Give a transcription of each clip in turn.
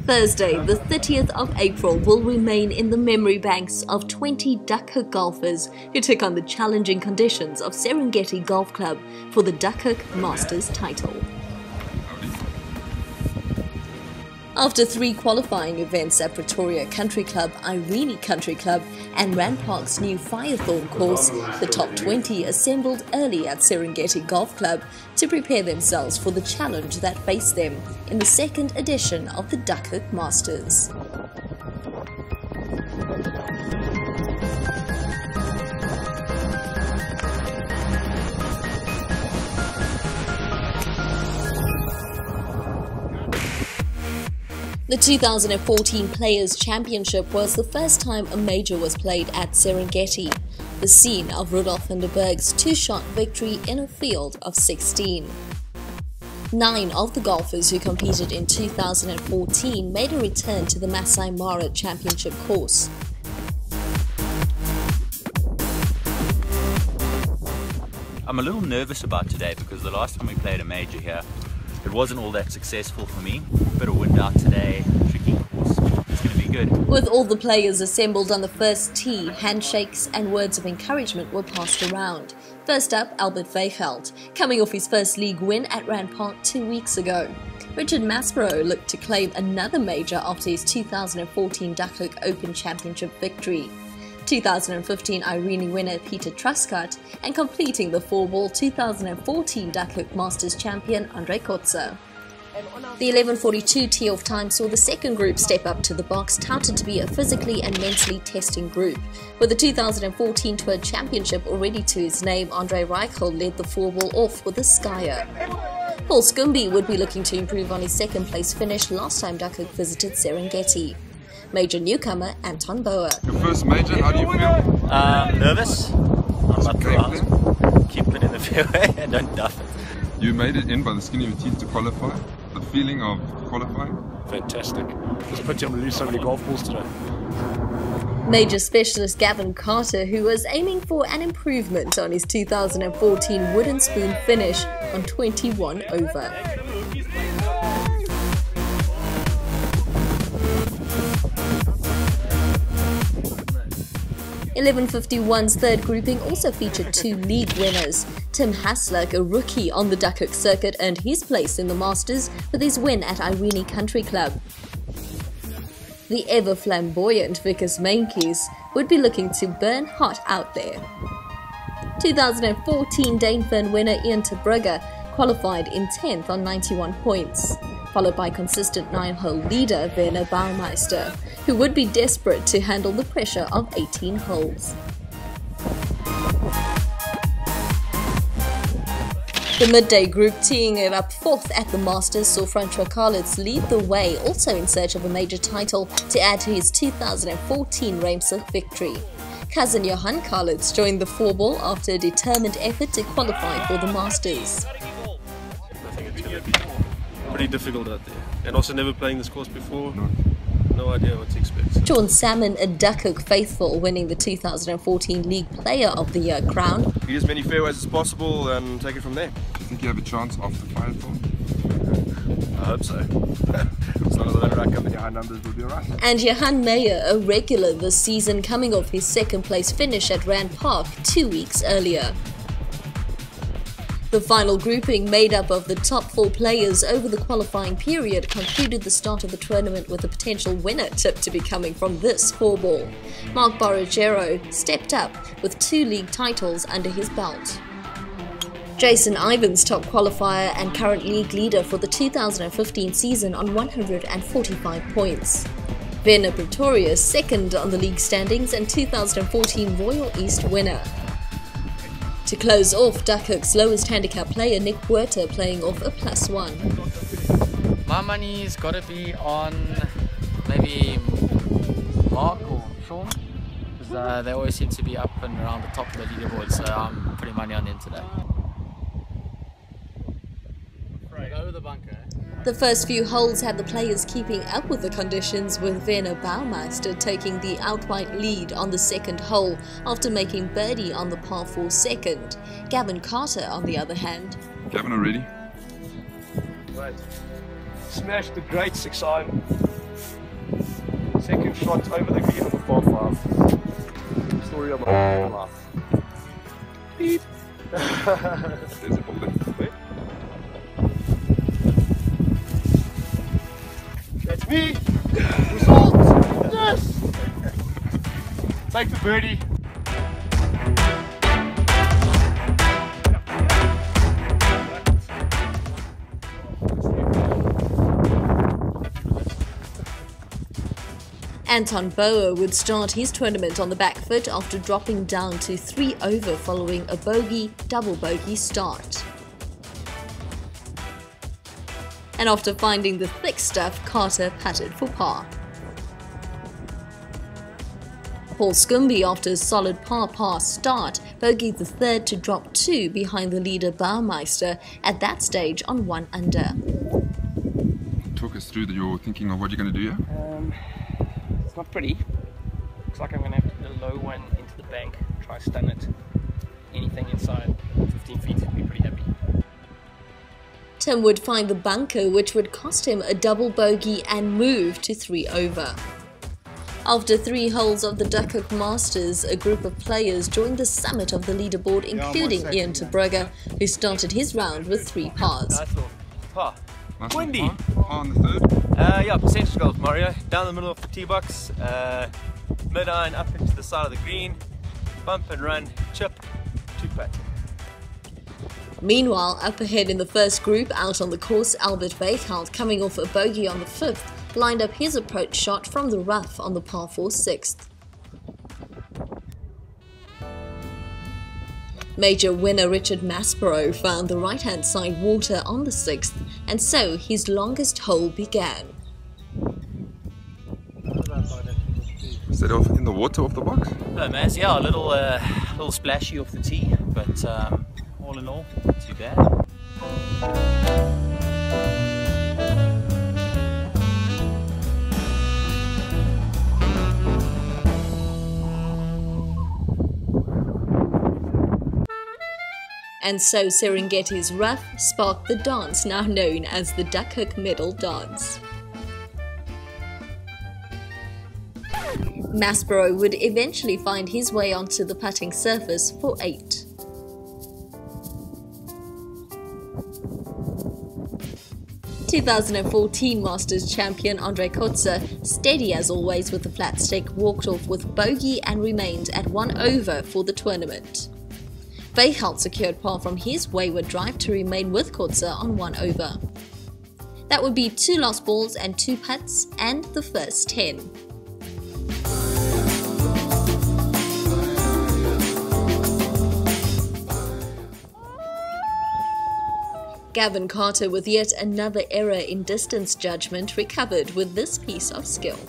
Thursday, the 30th of April, will remain in the memory banks of 20 Duckhook golfers who took on the challenging conditions of Serengeti Golf Club for the Duckhook Masters title. After 3 qualifying events at Pretoria Country Club, Irene Country Club and Rand Park's new Firethorn course, the top 20 assembled early at Serengeti Golf Club to prepare themselves for the challenge that faced them in the second edition of the Duckhook Masters. The 2014 Players' Championship was the first time a major was played at Serengeti, the scene of Rudolf van der Berg's 2-shot victory in a field of 16. 9 of the golfers who competed in 2014 made a return to the Masai Mara Championship course. I'm a little nervous about today because the last time we played a major here, it wasn't all that successful for me. Bit of wind out today, tricky course. It's going to be good. With all the players assembled on the first tee, handshakes and words of encouragement were passed around. First up, Albert Veigeld, coming off his first league win at Rand Park 2 weeks ago. Richard Maspero looked to claim another major after his 2014 Duckhook Open Championship victory. 2015 Irene winner Peter Truscott, and completing the 4-ball 2014 Duckhook Masters champion Andre Kotze. The 11:42 tee-off time saw the second group step up to the box, touted to be a physically and mentally testing group. With the 2014 Tour Championship already to his name, Andre Reichel led the 4-ball off with a skyer. Paul Scumby would be looking to improve on his second-place finish last time Duckhook visited Serengeti. Major newcomer Anton Boer. Your first major, how do you feel? Nervous. I'm up to keep it in the fairway and don't duff it. You made it in by the skin of your teeth to qualify. The feeling of qualifying? Fantastic. Just put you on to do so many golf balls today. Major specialist Gavin Carter, who was aiming for an improvement on his 2014 wooden spoon finish on 21 over. 11:51's third grouping also featured 2 league winners. Tim Haslak, a rookie on the Duckhook circuit, earned his place in the Masters with his win at Irene Country Club. The ever-flamboyant Vickers Meintjes would be looking to burn hot out there. 2014 Dane Fern winner Ian Terbrugge qualified in 10th on 91 points, followed by consistent 9-hole leader Werner Baumeister, who would be desperate to handle the pressure of 18 holes. The midday group, teeing it up 4th at the Masters, saw Francois Carlitz lead the way, also in search of a major title to add to his 2014 Ramsar victory. Cousin Johan Carlitz joined the 4-ball after a determined effort to qualify for the Masters. I think it's going to be pretty difficult out there. And also never playing this course before. No idea what to expect. Sean Salmon, a Duckhook faithful, winning the 2014 League Player of the Year crown. Get as many fairways as possible and take it from there. Do you think you have a chance after Firethorn? I hope so. As long as I don't rack up any high numbers, we'll be alright. And Johan Meyer, a regular this season, coming off his second-place finish at Rand Park 2 weeks earlier. The final grouping, made up of the top 4 players over the qualifying period, concluded the start of the tournament with a potential winner tipped to be coming from this 4-ball. Mark Borragero stepped up with 2 league titles under his belt. Jason Ivins, top qualifier and current league leader for the 2015 season on 145 points. Werner Pretorius, second on the league standings and 2014 Royal East winner. To close off, Duckhook's lowest handicap player Nick Puerta playing off a +1. My money's got to be on maybe Mark or Sean, because they always seem to be up and around the top of the leaderboard, so I'm putting money on them today. Over the bunker. The first few holes had the players keeping up with the conditions, with Werner Baumeister taking the outright lead on the second hole after making birdie on the par 4 second. Gavin Carter, on the other hand. Gavin, already? Right. Smashed the great 6-iron. Second shot over the green of the par 5. Story of my life. Beep. There's a bullet. That's me! Result! Yes! Take the birdie. Anton Boer would start his tournament on the back foot after dropping down to 3 over following a bogey, double bogey start. And after finding the thick stuff, Carter patted for par. Paul Scumby, after a solid par start, bogeyed the third to drop 2 behind the leader Baumeister, at that stage on 1 under. Talk us through your thinking of what you're going to do here. It's not pretty. Looks like I'm going to have to do the low one into the bank, try stun it. Anything inside 15 feet would be pretty happy. Tim would find the bunker, which would cost him a double bogey and move to 3 over. After 3 holes of the Duckhook Masters, a group of players joined the summit of the leaderboard, including Ian Terbrugge, who started his round with 3 pars. Par. Nice Windy. Par on the third. Yeah, percentage golf, Mario. Down the middle of the tee box, mid-iron up into the side of the green, bump and run, chip, 2-putt. Meanwhile, up ahead in the first group out on the course, Albert Weichelt, coming off a bogey on the 5th, lined up his approach shot from the rough on the par 4 6th. Major winner Richard Maspero found the right-hand side water on the 6th, and so his longest hole began. Is that off in the water off the box? Hello, Maz. Yeah, a little splashy off the tee, but all in all, not too bad. And so Serengeti's rough sparked the dance now known as the Duckhook Medal Dance. Maspero would eventually find his way onto the putting surface for 8. (2014) Masters champion Andre Kotze, steady as always with the flat stick, walked off with bogey and remained at 1 over for the tournament. Weichelt secured par from his wayward drive to remain with Kotze on 1 over. That would be 2 lost balls and 2 putts and the first 10. Gavin Carter, with yet another error in distance judgment, recovered with this piece of skill.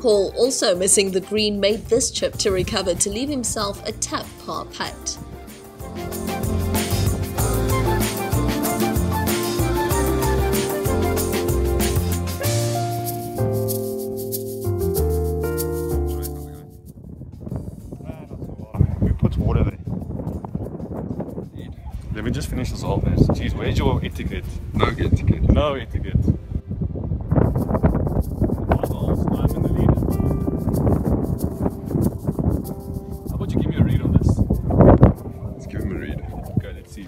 Paul, also missing the green, made this chip to recover to leave himself a tough par putt. We put water there. Let me just finish this off, man. Jeez, where's your etiquette? No etiquette. No etiquette. How about you give me a read on this? Let's give him a read. Okay, let's see.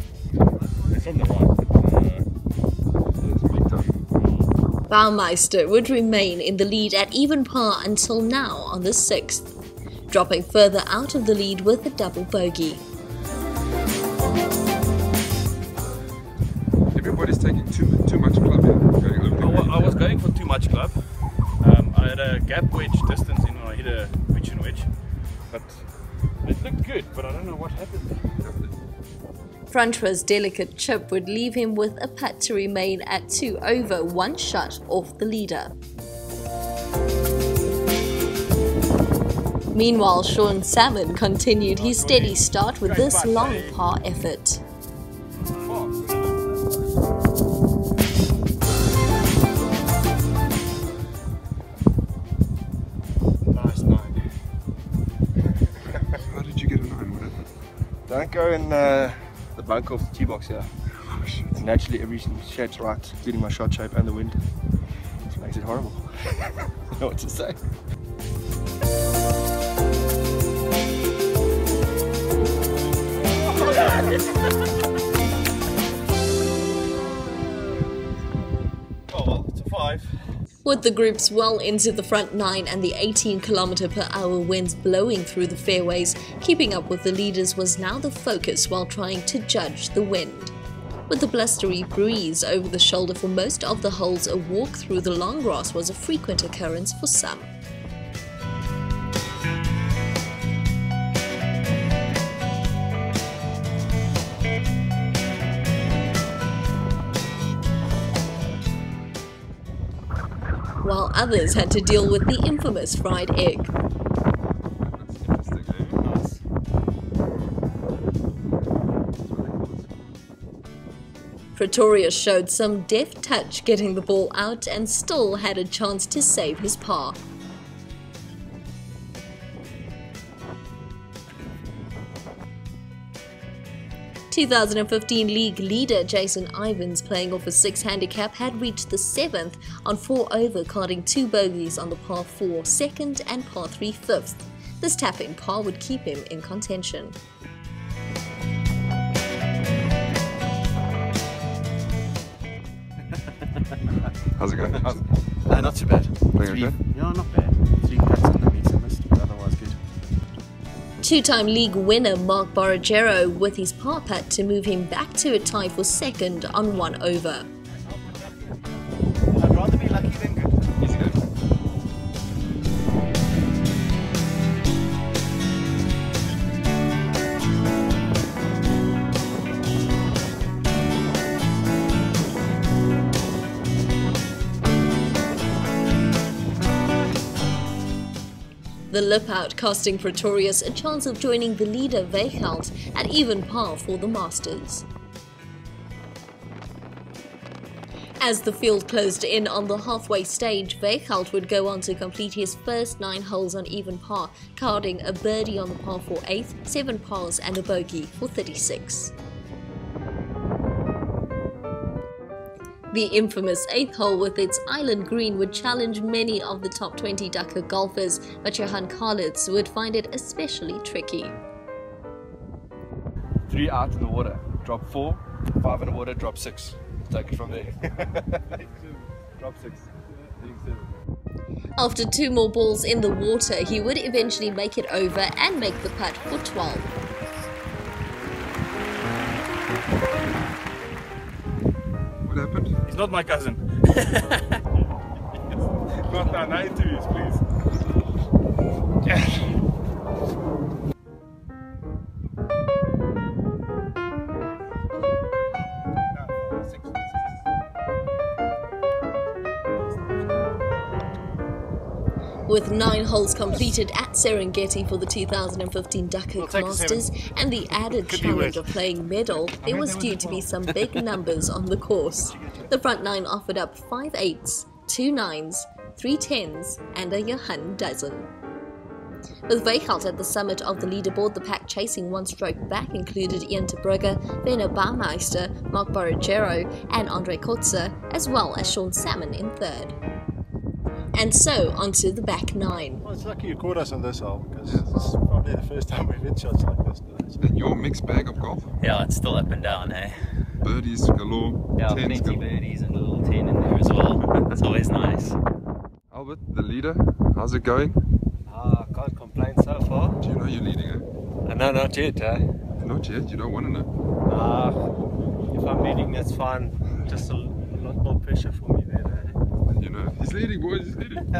It's from the right. It's big time. Baumeister would remain in the lead at even par until now on the 6th, dropping further out of the lead with a double bogey. Everybody's taking too much club here. Going over the green. I was going for too much club. I had a gap wedge distance in when I hit a pitch and wedge, but it looked good, but I don't know what happened there. Francois' delicate chip would leave him with a putt to remain at 2 over, 1 shot off the leader. Meanwhile, Sean Salmon continued his steady start with this long par effort. Nice 9. How did you get a 9? What happened? Don't go in the bunker of the tee box here. Oh, shit. naturally every shape's right, including my shot shape and the wind. Which makes it horrible. I don't know what to say. Oh well, it's a 5. With the groups well into the front 9 and the 18km/h winds blowing through the fairways, keeping up with the leaders was now the focus while trying to judge the wind. With the blustery breeze over the shoulder for most of the holes, a walk through the long grass was a frequent occurrence for some. While others had to deal with the infamous fried egg. Pretorius showed some deft touch getting the ball out and still had a chance to save his par. (2015) league leader Jason Ivins, playing off a 6 handicap, had reached the 7th on 4 over, carding 2 bogeys on the par 4 second and par 3 5th. This tap-in par would keep him in contention. How's it going? Not too bad. Doing okay? Yeah, not bad. 3 putts underneath I missed, but otherwise good. Two-time league winner Mark Borragero with his par putt to move him back to a tie for second on 1 over. I'd rather be lucky than good. Easy game. The lip out costing Pretorius a chance of joining the leader Vechelt at even par for the Masters. As the field closed in on the halfway stage, Vechelt would go on to complete his first 9 holes on even par, carding a birdie on the par 4 8th, 7 pars and a bogey for 36. The infamous 8th hole with its island green would challenge many of the top 20 Duckhook golfers, but Johan Karlitz would find it especially tricky. 3 out in the water, drop 4, 5 in the water, drop 6. Take it from there. Drop 6. After 2 more balls in the water, he would eventually make it over and make the putt for 12. What happened? He's not my cousin. Not that, no interviews, please. With 9 holes completed at Serengeti for the 2015 Duckhook Masters and the added challenge of playing medal, there was due to be some big numbers on the course. The front 9 offered up 5 8s, 2 9s, 3 10s and a Johan dozen. With Vechelt at the summit of the leaderboard, the pack chasing 1 stroke back included Ian de Brugge, Werner Baumeister, Mark Borragero and Andre Kotze, as well as Sean Salmon in 3rd. And so, onto the back 9. Well, it's lucky you caught us on this hole, because it's probably the first time we've hit shots like this today. And your mixed bag of golf? Yeah, it's still up and down, eh? Birdies galore, Yeah, 10s plenty galore. birdies and a little 10 in there as well. It's always nice. Albert, the leader, how's it going? Can't complain so far. Do you know you're leading, eh? No, not yet, eh? Not yet, you don't want to know. If I'm leading, that's fine. Just a lot more pressure for me there, eh? You know, he's leading, boys, he's leading.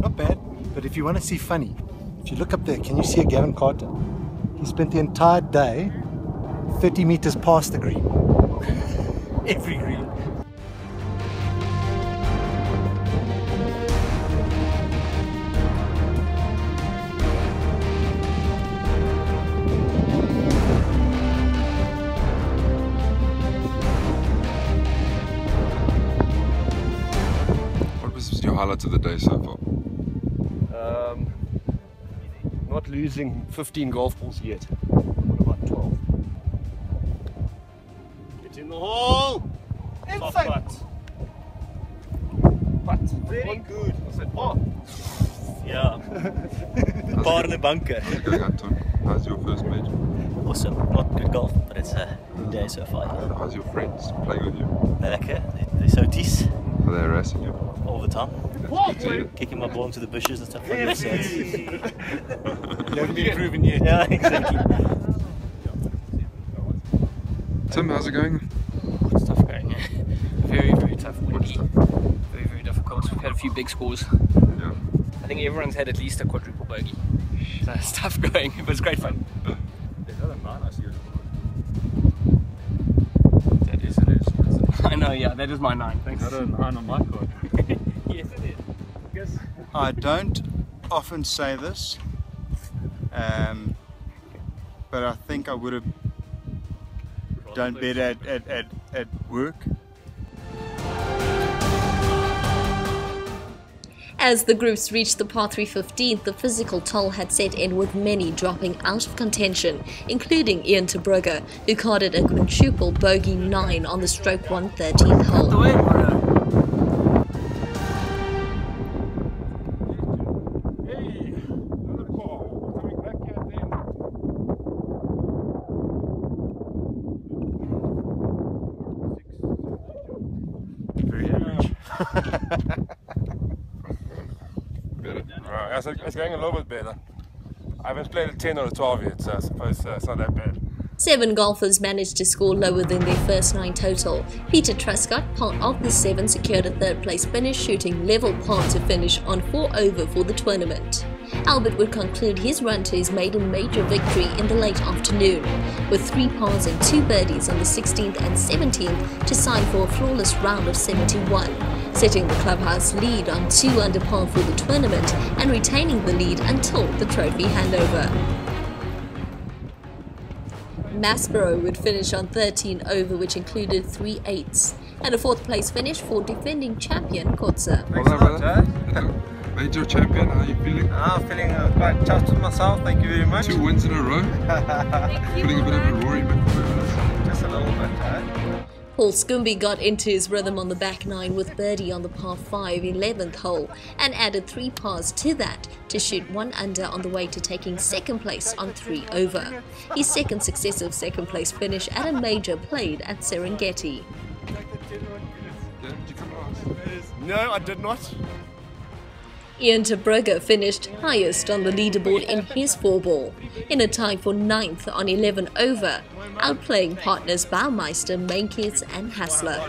Not bad, but if you want to see funny, if you look up there, can you see a Gavin Carter? He spent the entire day 30 meters past the green. Every green. highlights of the day so far? Not losing 15 golf balls yet. What about 12? Get in the hole! Inside! But very good. I said, oh. Yeah. Bar in the bunker. How's it going, Anton? How's your first major? Awesome. Not good golf, but it's a good day so far. How's your friends playing with you? They're lekker. They're so tease Are they harassing you? all the time. That's good to hear. Kicking my ball into the bushes and stuff like that. So it's, You haven't been proven yet. yeah, exactly. Tim, how's it going? It's tough going. Very, very tough. Windy. tough? Very, very difficult. We've had a few big scores. Yeah. I think everyone's had at least a quadruple bogey. So it's tough going, but it's great fun. That is, it is. I know, yeah, that is my 9. Thanks. Got a 9 on my card. Yes, it is. Yes. I don't often say this, but I think I would have done better at work. As the groups reached the par 3 15th, the physical toll had set in with many dropping out of contention, including Ian ter Brugge, who carded a quintuple bogey 9 on the stroke 113th hole. Very average. It's going a little bit better. I haven't played a 10 or a 12 yet, so I suppose it's not that bad. 7 golfers managed to score lower than their first 9 total. Peter Truscott, part of the 7, secured a 3rd place finish, shooting level par to finish on 4 over for the tournament. Albert would conclude his run to his maiden major victory in the late afternoon, with 3 pars and 2 birdies on the 16th and 17th to sign for a flawless round of 71, setting the clubhouse lead on 2 under par for the tournament and retaining the lead until the trophy handover. Maspero would finish on 13 over, which included 3 8s, and a 4th place finish for defending champion Kotze. Well done, brother. Major champion, how are you feeling? I'm feeling quite chuffed with myself, thank you very much. 2 wins in a row. Putting a bit of a Rory McIlroy on us. Just a little bit, Paul Scumby got into his rhythm on the back 9 with birdie on the par 5 11th hole and added 3 pars to that to shoot 1 under on the way to taking 2nd place on 3 over. His 2nd successive 2nd place finish at a major played at Serengeti. No, I did not. Ian ter Brugge finished highest on the leaderboard in his 4-ball, in a tie for 9th on 11 over, outplaying partners Baumeister, Menkes and Hassler.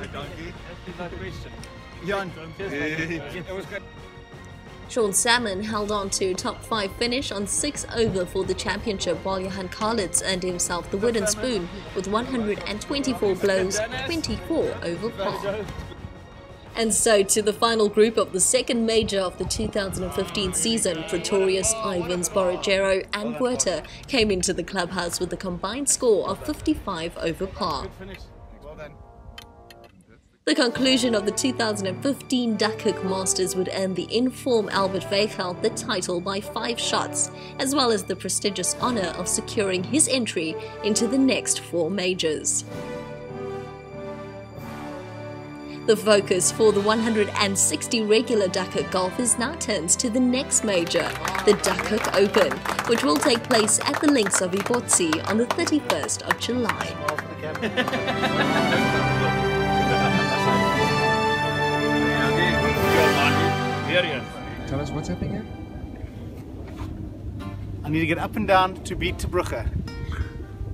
Sean Salmon held on to a top 5 finish on 6 over for the championship, while Johan Karlitz earned himself the wooden spoon with 124 blows, 24 over par. And so to the final group of the 2nd major of the 2015 season, Pretorius, Ivans, Borragero and Huerta came into the clubhouse with a combined score of 55 over par. The conclusion of the 2015 Duckhook Masters would earn the in-form Albert Veichelt the title by 5 shots, as well as the prestigious honour of securing his entry into the next 4 majors. The focus for the 160 regular Duckhook golfers now turns to the next major, the Duckhook Open, which will take place at the links of Ibotsi on the 31st of July. Tell us what's happening here? I need to get up and down to beat ter Brugge.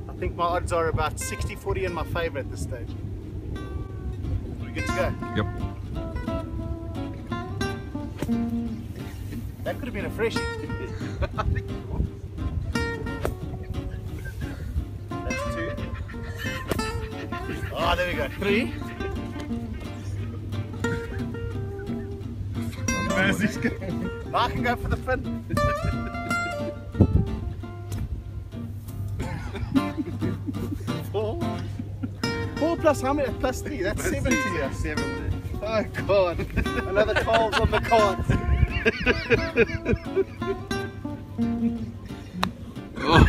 I think my odds are about 60-40 in my favour at this stage. Good to go? Yep. That could have been a freshie. That's 2. Oh, there we go. 3. Where's this going? I can go for the fin. 4 plus how many? Plus 3. That's 70. 70. Oh God, another 12's on the cards. Oh.